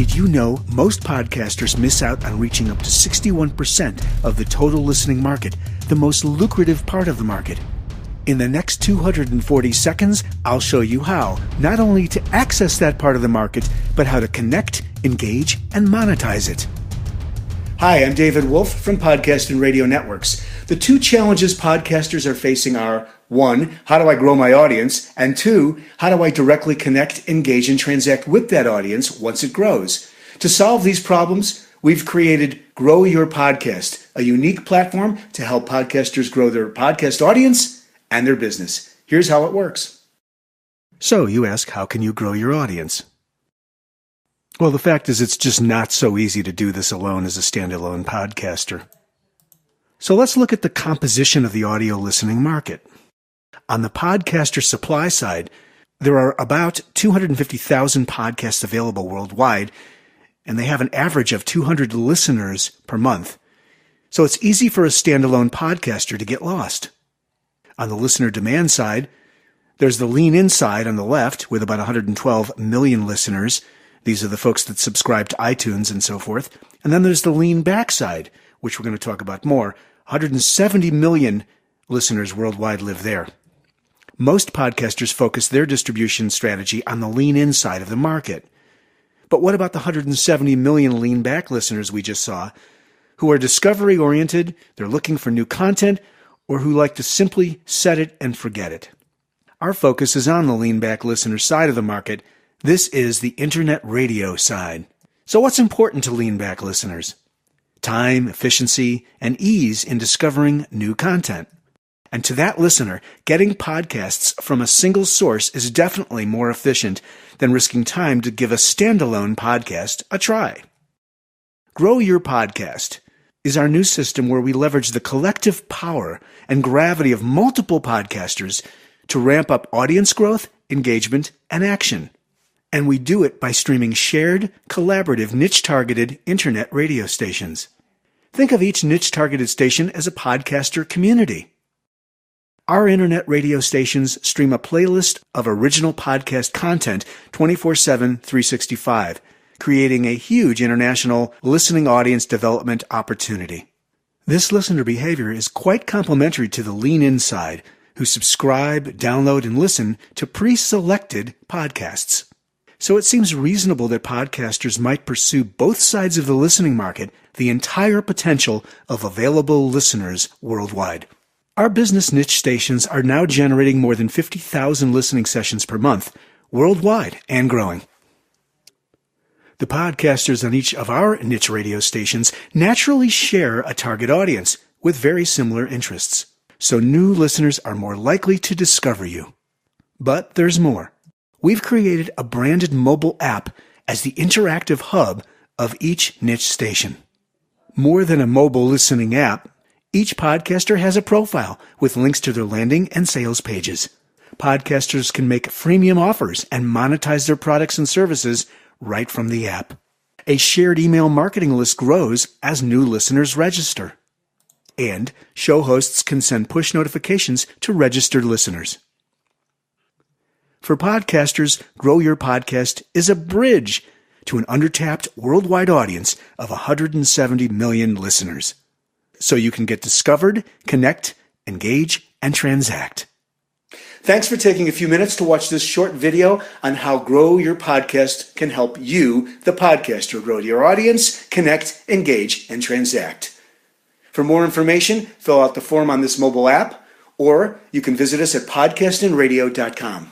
Did you know most podcasters miss out on reaching up to 61% of the total listening market, the most lucrative part of the market? In the next 240 seconds, I'll show you how, not only to access that part of the market, but how to connect, engage, and monetize it. Hi, I'm David Wolf from Podcast and Radio Networks. The two challenges podcasters are facing are, 1, how do I grow my audience? And 2, how do I directly connect, engage, and transact with that audience once it grows? To solve these problems, we've created Grow Your Podcast, a unique platform to help podcasters grow their podcast audience and their business. Here's how it works. So you ask, how can you grow your audience? Well, the fact is it's just not so easy to do this alone as a standalone podcaster. So let's look at the composition of the audio listening market. On the podcaster supply side, there are about 250,000 podcasts available worldwide, and they have an average of 200 listeners per month. So it's easy for a standalone podcaster to get lost. On the listener demand side, there's the lean-in side on the left with about 112 million listeners. These are the folks that subscribe to iTunes and so forth. And then there's the lean-back side, which we're going to talk about more. 170 million listeners worldwide live there. Most podcasters focus their distribution strategy on the lean-in side of the market. But what about the 170 million lean-back listeners we just saw, who are discovery-oriented, they're looking for new content, or who like to simply set it and forget it? Our focus is on the lean-back listener side of the market. This is the internet radio side. So what's important to lean-back listeners? Time, efficiency, and ease in discovering new content. And to that listener, getting podcasts from a single source is definitely more efficient than risking time to give a standalone podcast a try. Grow Your Podcast is our new system where we leverage the collective power and gravity of multiple podcasters to ramp up audience growth, engagement, and action. And we do it by streaming shared, collaborative, niche-targeted internet radio stations. Think of each niche-targeted station as a podcaster community. Our internet radio stations stream a playlist of original podcast content 24/7, 365, creating a huge international listening audience development opportunity. This listener behavior is quite complementary to the lean-in side, who subscribe, download, and listen to pre-selected podcasts. So it seems reasonable that podcasters might pursue both sides of the listening market, the entire potential of available listeners worldwide. Our business niche stations are now generating more than 50,000 listening sessions per month, worldwide and growing. The podcasters on each of our niche radio stations naturally share a target audience with very similar interests, so new listeners are more likely to discover you. But there's more. We've created a branded mobile app as the interactive hub of each niche station. More than a mobile listening app, each podcaster has a profile with links to their landing and sales pages. Podcasters can make freemium offers and monetize their products and services right from the app. A shared email marketing list grows as new listeners register. And show hosts can send push notifications to registered listeners. For podcasters, Grow Your Podcast is a bridge to an undertapped worldwide audience of 170 million listeners. So you can get discovered, connect, engage, and transact. Thanks for taking a few minutes to watch this short video on how Grow Your Podcast can help you, the podcaster, grow your audience, connect, engage, and transact. For more information, fill out the form on this mobile app, or you can visit us at podcastingradio.com.